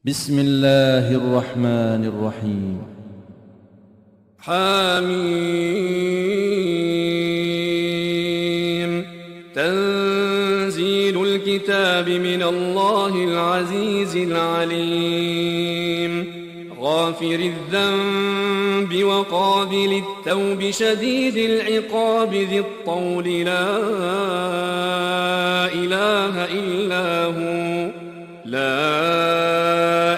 بسم الله الرحمن الرحيم. حميم. تنزيل الكتاب من الله العزيز العليم. غافر الذنب وقابل التوب شديد العقاب ذي الطول لا إله إلا هو لا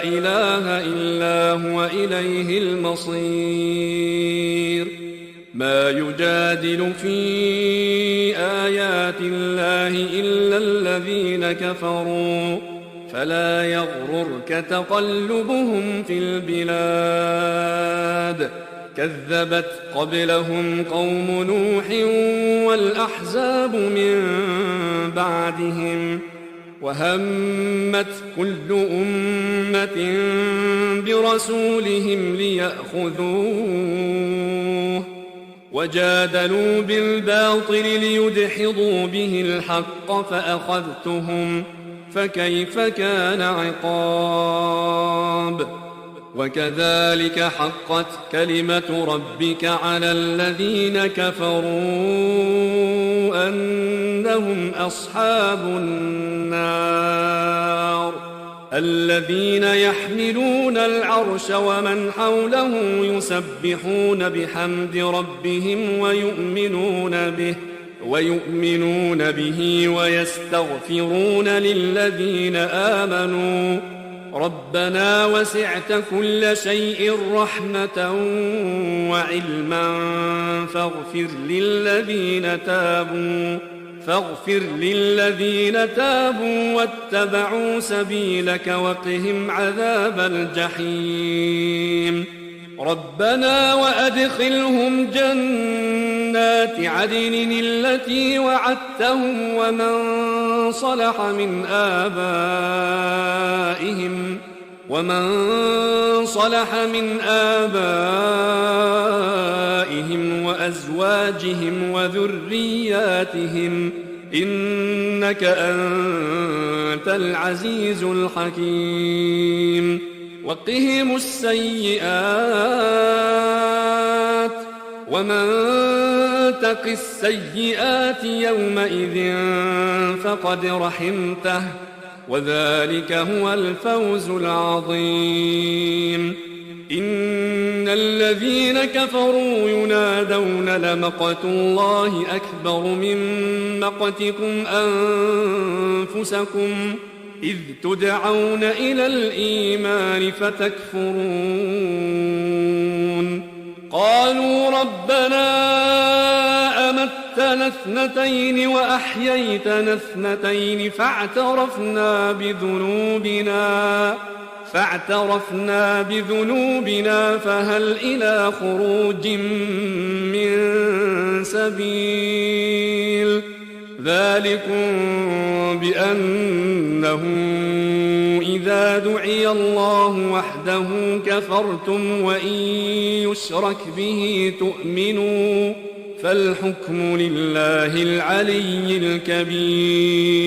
إله إلا هو إليه المصير. ما يجادل في آيات الله إلا الذين كفروا فلا يغررك تقلبهم في البلاد. كذبت قبلهم قوم نوح والأحزاب من بعدهم وهمت كل أمة برسولهم ليأخذوه وجادلوا بالباطل ليدحضوا به الحق فأخذتهم فكيف كان عقاب. وكذلك حقت كلمة ربك على الذين كفروا أنهم أصحاب النار. الذين يحملون العرش ومن حوله يسبحون بحمد ربهم ويؤمنون به ويستغفرون للذين آمنوا ربنا وسعت كل شيء رحمة وعلما فاغفر للذين تابوا واتبعوا سبيلك وقهم عذاب الجحيم. ربنا وأدخلهم جنات عدن التي وعدتهم ومن صلح من آبائهم وأزواجهم وذرياتهم إنك أنت العزيز الحكيم. وقهم السيئات ومن تق السيئات يومئذ فقد رحمته وذلك هو الفوز العظيم. إن الذين كفروا ينادون لمقت الله أكبر من مقتكم أنفسكم إذ تدعون إلى الإيمان فتكفرون. قالوا ربنا أمتنا اثنتين وأحييتنا اثنتين فاعترفنا بذنوبنا فهل إلى خروج من سبيل. ذلكم بأنه إذا دعي الله وحده كفرتم وإن يشرك به تؤمنوا فالحكم لله العلي الكبير.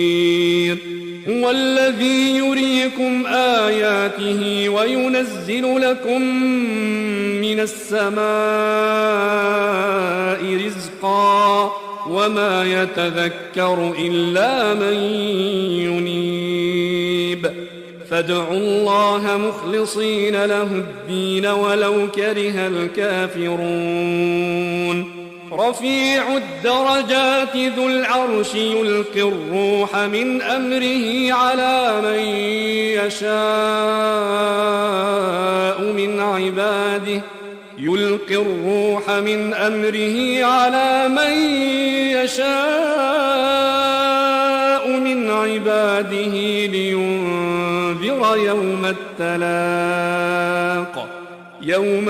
هو الذي يريكم آياته وينزل لكم من السماء رزقا وما يتذكر إلا من ينيب. فادعوا الله مخلصين له الدين ولو كره الكافرون. رفيع الدرجات ذو العرش يلقي الروح من أمره على من يشاء من عباده لينذر يوم التلاق يوم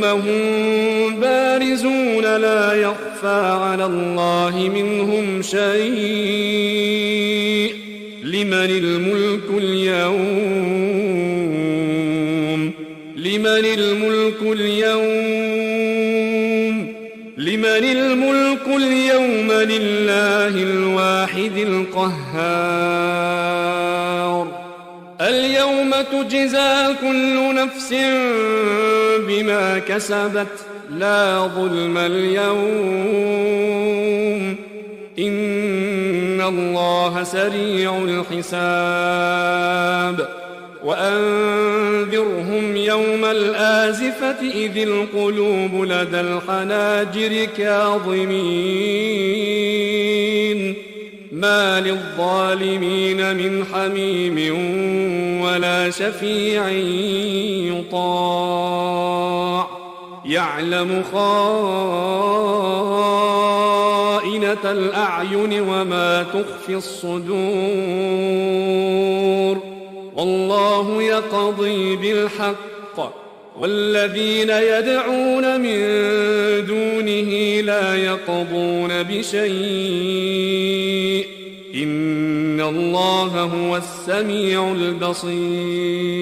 هم بارزون لا يخفى على الله منهم شيء. لمن الملك اليوم لله الواحد القهار اليوم تجزى كل نفس بما كسبت لا ظلم اليوم إن الله سريع الحساب وأنذرهم يوم الآزفة إذ القلوب لدى الحناجر كاظمين ما للظالمين من حميم ولا شفيع يطاع يعلم خائنة الأعين وما تخفي الصدور والله يقضي بالحق والذين يدعون من دونه لا يقضون بشيء إن الله هو السميع البصير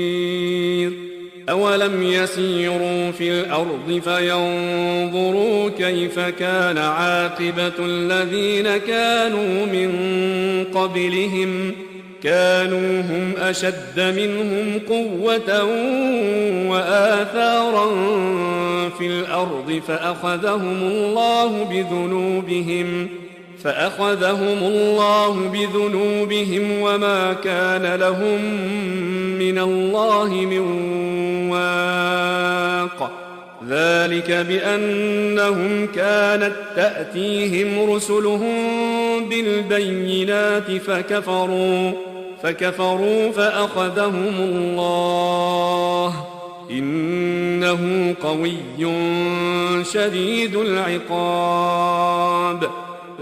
أولم يسيروا في الأرض فينظروا كيف كان عاقبة الذين كانوا من قبلهم كانوا هم أشد منهم قوة وآثارا في الأرض فأخذهم الله بذنوبهم وما كان لهم من الله من واق ذلك بأنهم كانت تأتيهم رسلهم بالبينات فكفروا فأخذهم الله إنه قوي شديد العقاب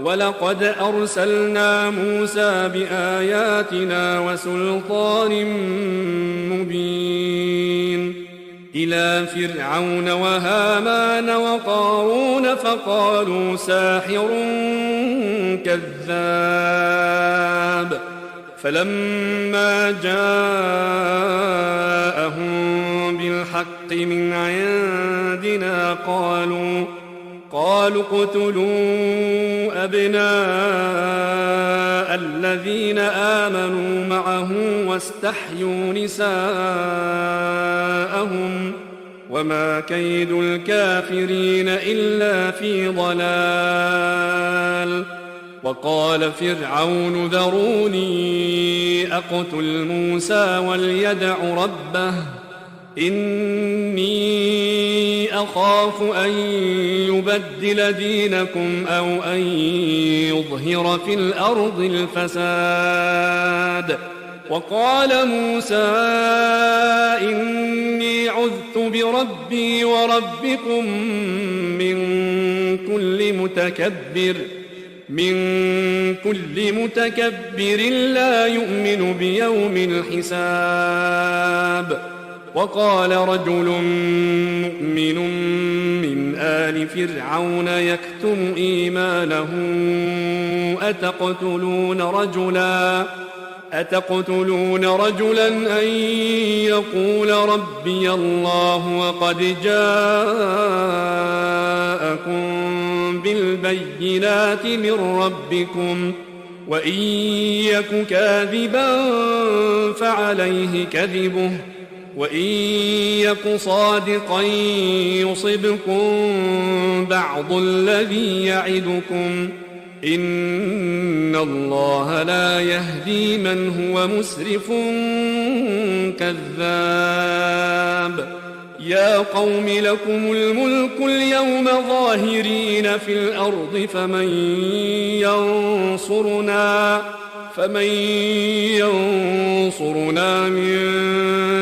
ولقد أرسلنا موسى بآياتنا وسلطان مبين إلى فرعون وهامان وقارون فقالوا ساحر كذاب فلما جاءهم بالحق من عندنا قالوا اقتلوا أبناء الذين آمنوا معه واستحيوا نساءهم وما كيد الكافرين إلا في ضلال وقال فرعون ذروني أقتل موسى وليدع ربه إني أخاف أن يبدل دينكم أو أن يظهر في الأرض الفساد وقال موسى إني عذت بربي وربكم من كل متكبر لا يؤمن بيوم الحساب وقال رجل مؤمن من آل فرعون يكتم إيمانه أتقتلون رجلا أن يقول ربي الله وقد جاءكم بالبينات من ربكم وإن يك كاذبا فعليه كذبه وإن يك صادقا يصبكم بعض الذي يعدكم إن الله لا يهدي من هو مسرف كذاب يا قوم لكم الملك اليوم ظاهرين في الأرض فمن ينصرنا من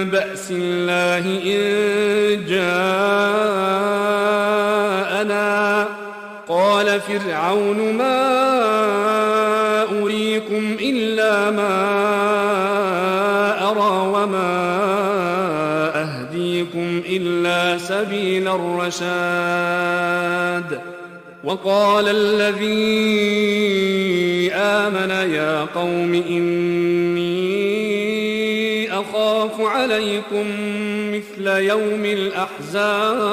بأس الله إن جاءنا قال فرعون ما أريكم إلا ما أرى وما أهديكم إلا سبيل الرشاد وقال الذي آمن يا قوم إني أخاف عليكم مثل يوم الأحزاب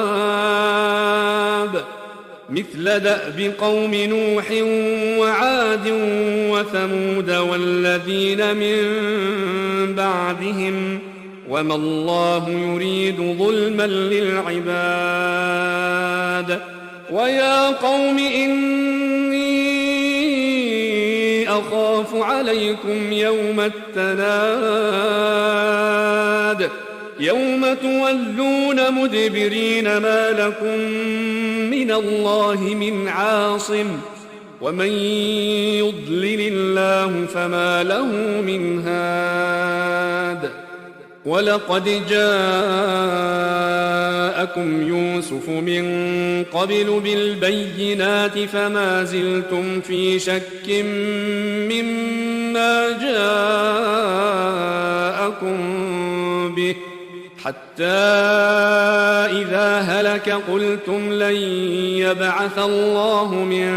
مثل دأب قوم نوح وعاد وثمود والذين من بعدهم وما الله يريد ظلما للعباد ويا قوم إني أخاف عليكم يوم التناد يوم تولون مدبرين ما لكم من الله من عاصم ومن يضلل الله فما له من هاد ولقد جاءكم يوسف من قبل بالبينات فما زلتم في شك مما جاءكم به حتى إذا هلك قلتم لن يبعث الله من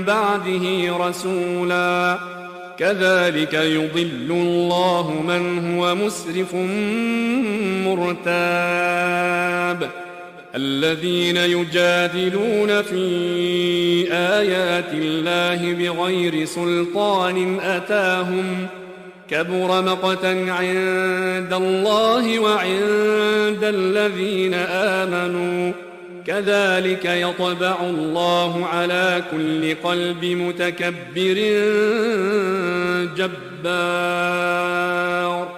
بعده رسولا كذلك يضل الله من هو مسرف مرتاب الذين يجادلون في آيات الله بغير سلطان أتاهم كبر مقتا عند الله وعند الذين آمنوا كذلك يطبع الله على كل قلب متكبر جبار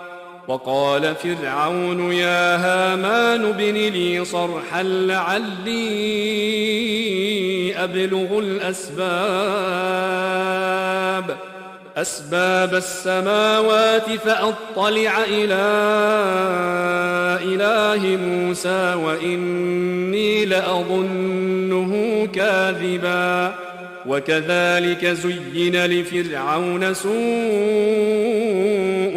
وقال فرعون يا هامان ابن لي صرحا لعلي أبلغ أسباب السماوات فأطلع إلى إله موسى وإني لأظنه كاذبا وكذلك زين لفرعون سوء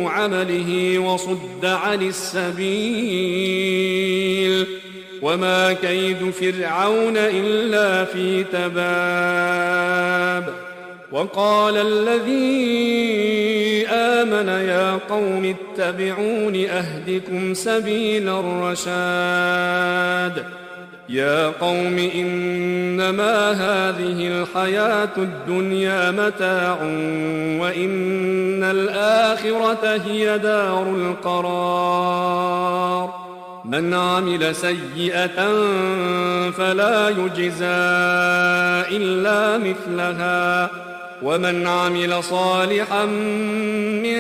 عمله وصد عن السبيل وما كيد فرعون إلا في تباب وقال الذي آمن يا قوم اتبعون أهدكم سبيل الرشاد يا قوم إنما هذه الحياة الدنيا متاع وإن الآخرة هي دار القرار من عمل سيئة فلا يجزى إلا مثلها ومن عمل صالحا من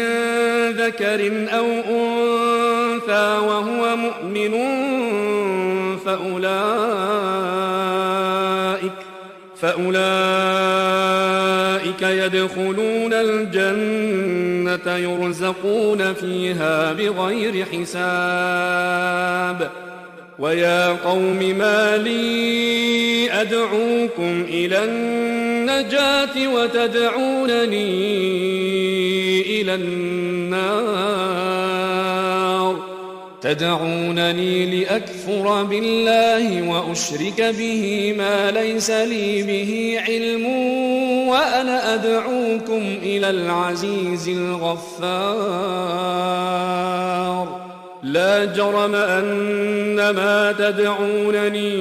ذكر أو أنثى وهو مؤمن فأولئك يدخلون الجنة يرزقون فيها بغير حساب ويا قوم ما لي أدعوكم إلى النجاة وتدعونني إلى النار تدعونني لأكفر بالله وأشرك به ما ليس لي به علم وأنا أدعوكم إلى العزيز الغفار لا جرم أن ما تدعونني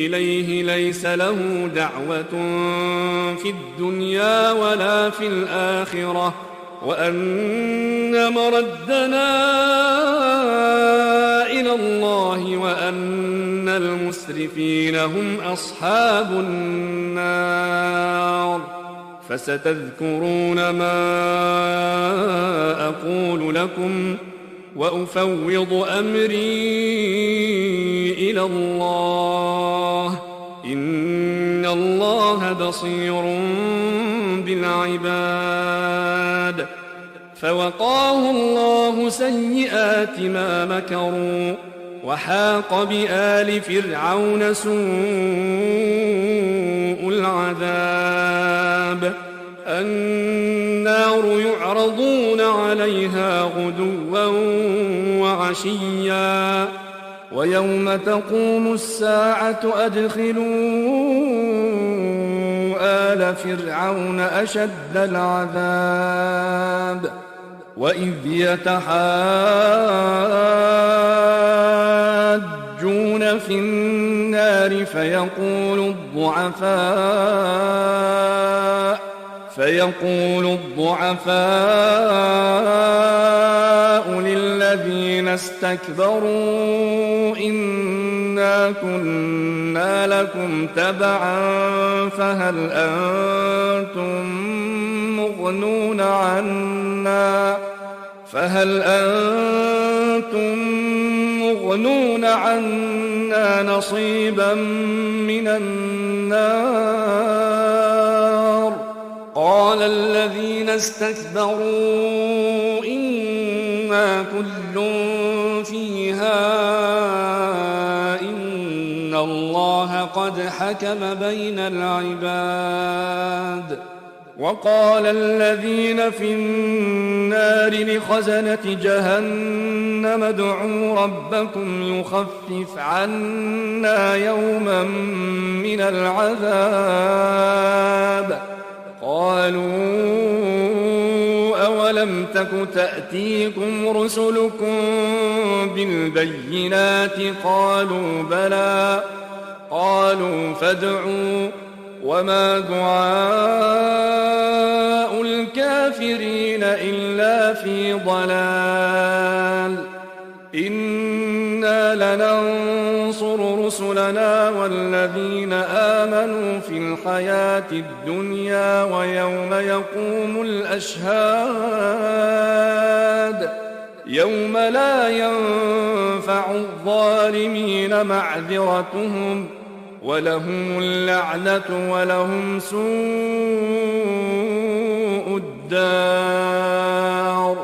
إليه ليس له دعوة في الدنيا ولا في الآخرة وأن مردنا إلى الله وأن المسرفين هم أصحاب النار فستذكرون ما أقول لكم وأفوض أمري إلى الله إن الله بصير بالعباد فوقاه الله سيئات ما مكروا وحاق بآل فرعون سوء العذاب النار يعرضون عليها غدوا وعشيا ويوم تقوم الساعة أدخلوا آل فرعون أشد العذاب وإذ يتحاجون في النار النار فيقول الضعفاء للذين استكبروا إنا كنا لكم تبعا فهل أنتم مغنون عنا نصيبا من النار قال الذين استكبروا إنا كل فيها إن الله قد حكم بين العباد وقال الذين في النار لخزنة جهنم ادعوا ربكم يخفف عنا يوما من العذاب قالوا أولم تك تأتيكم رسلكم بالبينات قالوا بلى قالوا فادعوا وما دعاء الكافرين إلا في ضلال إنا لننصر رسلنا والذين آمنوا في الحياة الدنيا ويوم يقوم الأشهاد يوم لا ينفع الظالمين معذرتهم ولهم اللعنة ولهم سوء الدار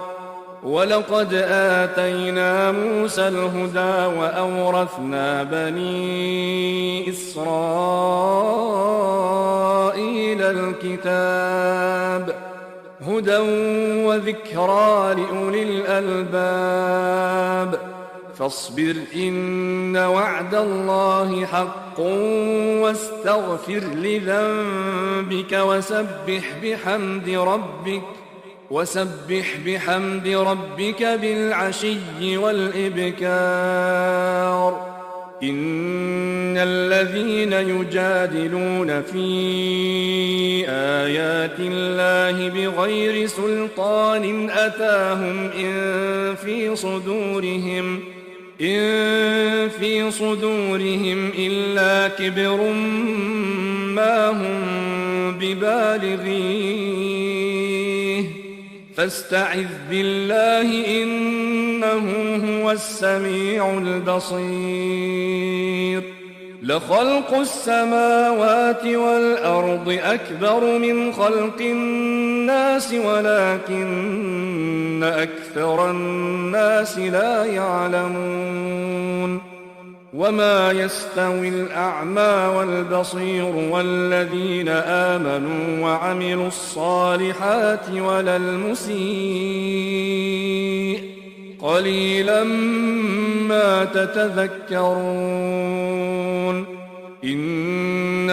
ولقد آتينا موسى الهدى وأورثنا بني إسرائيل الكتاب هدى وذكرى لأولي الألباب فاصبر إن وعد الله حق واستغفر لذنبك وسبح بحمد ربك بالعشي والإبكار إن الذين يجادلون في آيات الله بغير سلطان أتاهم إن في صدورهم إلا كبر ما هم ببالغيه فاستعذ بالله إنه هو السميع البصير لخلق السماوات والأرض أكبر من خلق الناس ولكن أكثر الناس لا يعلمون وما يستوي الأعمى والبصير والذين آمنوا وعملوا الصالحات ولا المسيء قليلا ما تتذكرون إن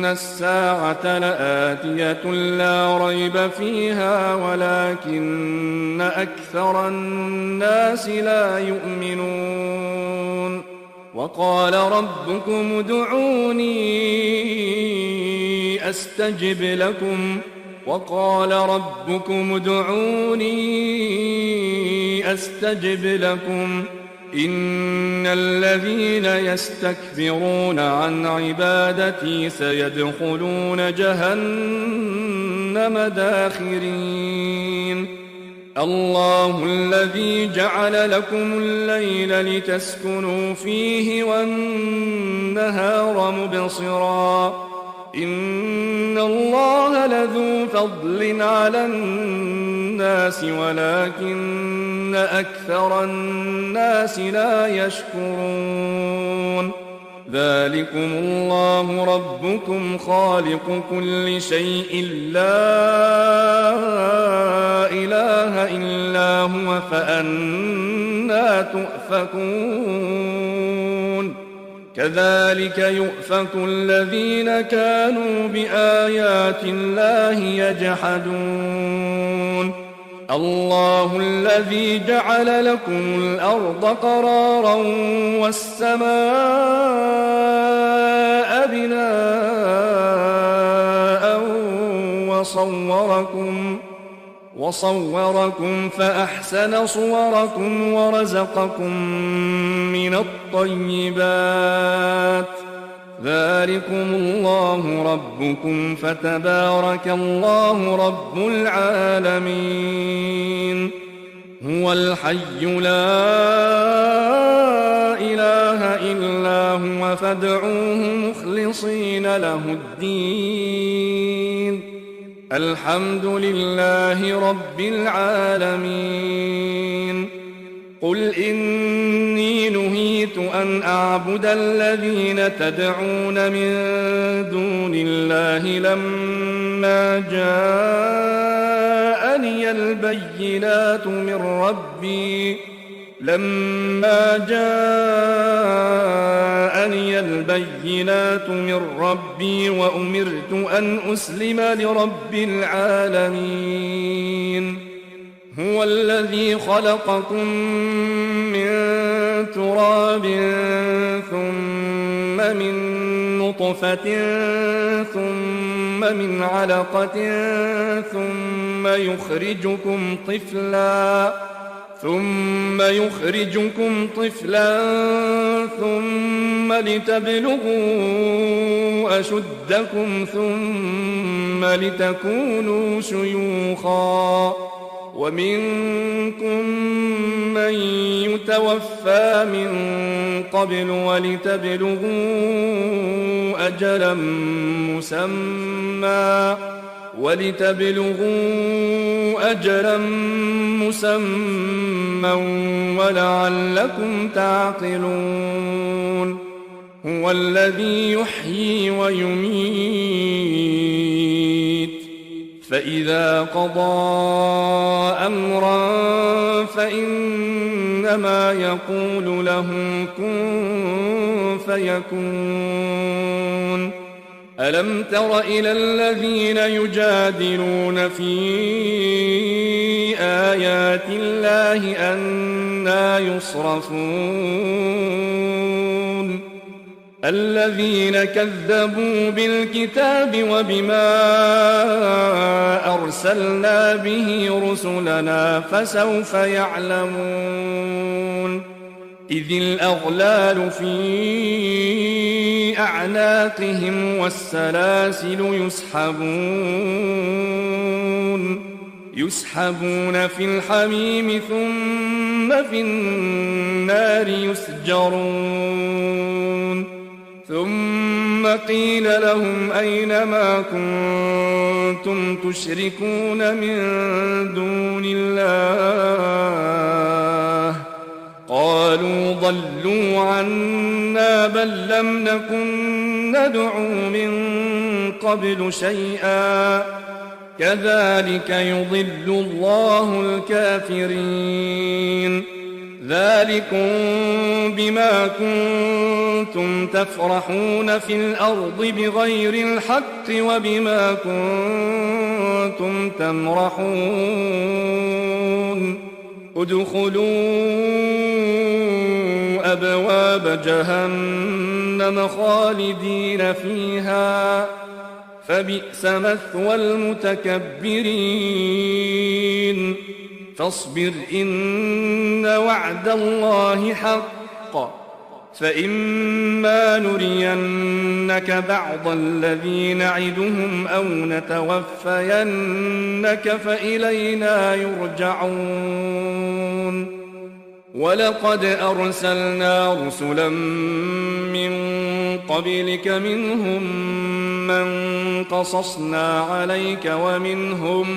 الساعة لآتية لا ريب فيها ولكن أكثر الناس لا يؤمنون وقال ربكم ادعوني أستجب لكم إن الذين يستكبرون عن عبادتي سيدخلون جهنم داخرين الله الذي جعل لكم الليل لتسكنوا فيه والنهار مبصرا إن الله لذو فضل على الناس ولكن أكثر الناس لا يشكرون ذلكم الله ربكم خالق كل شيء لا إله إلا هو فأنى تؤفكون كذلك يؤفك الذين كانوا بآيات الله يجحدون الله الذي جعل لكم الأرض قرارا والسماء بناء وصوركم فأحسن صوركم ورزقكم من الطيبات ذلكم الله ربكم فتبارك الله رب العالمين هو الحي لا إله إلا هو فادعوه مخلصين له الدين الحمد لله رب العالمين قل إني نهيت أن أعبد الذين تدعون من دون الله لما جاءني البينات من ربي وأمرت أن أسلم لرب العالمين هو الذي خلقكم من تراب ثم من نطفة ثم من علقة ثم يخرجكم طفلا ثم لتبلغوا أشدكم ثم لتكونوا شيوخا ومنكم من يتوفى من قبل ولتبلغوا أجلا مسمى ولعلكم تعقلون هو الذي يحيي ويميت فإذا قضى أمرا فإنما يقول له كن فيكون ألم تر إلى الذين يجادلون في آيات الله أنى يصرفون الذين كذبوا بالكتاب وبما أرسلنا به رسلنا فسوف يعلمون إذ الأغلال في أعناقهم والسلاسل يسحبون في الحميم ثم في النار يسجرون ثم قيل لهم أين ما كنتم تشركون من دون الله قالوا ضلوا عنا بل لم نكن ندعو من قبل شيئا كذلك يضل الله الكافرين ذلكم بما كنتم تفرحون في الأرض بغير الحق وبما كنتم تمرحون ادخلوا أبواب جهنم خالدين فيها فبئس مثوى المتكبرين فاصبر إن وعد الله حق فإما نرينك بعض الذي نعدهم أو نتوفينك فإلينا يرجعون ولقد أرسلنا رسلا من قبلك منهم من قصصنا عليك ومنهم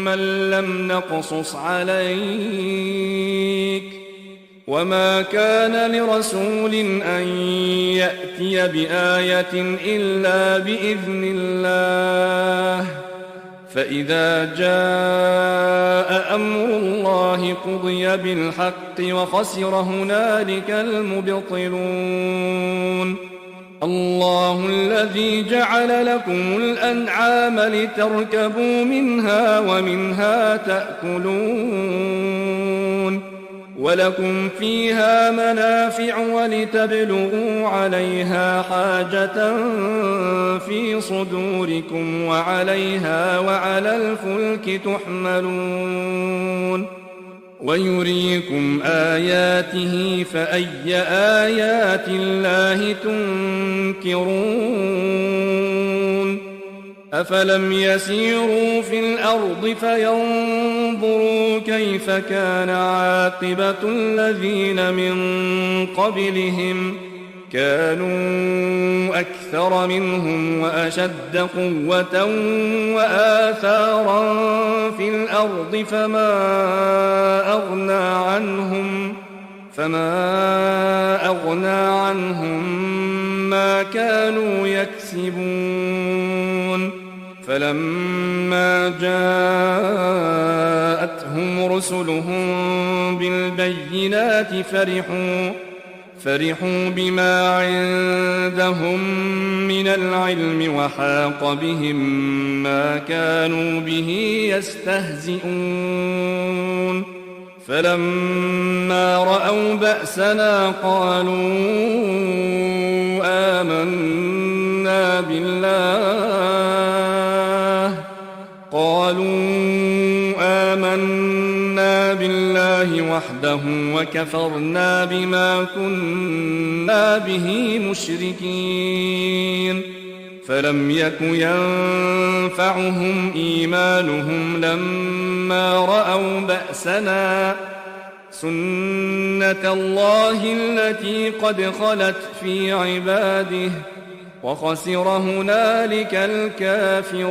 من لم نقصص عليك وما كان لرسول أن يأتي بآية إلا بإذن الله فإذا جاء أمر الله قضي بالحق وخسر هنالك المبطلون الله الذي جعل لكم الأنعام لتركبوا منها ومنها تأكلون ولكم فيها منافع ولتبلغوا عليها حاجة في صدوركم وعليها وعلى الفلك تحملون ويريكم آياته فأي آيات الله تنكرون أفلم يسيروا في الأرض فينظروا كيف كان عاقبة الذين من قبلهم كانوا أكثر منهم وأشد قوة وآثارا في الأرض فما أغنى عنهم ما كانوا يكسبون فلما جاءتهم رسلهم بالبينات فرحوا بما عندهم من العلم وحاق بهم ما كانوا به يستهزئون فلما رأوا بأسنا قالوا آمنا بالله وحده وكفرنا بما كنا به مشركين فلم يك ينفعهم إيمانهم لما رأوا بأسنا سنة الله التي قد خلت في عباده وخسر هنالك الكافرون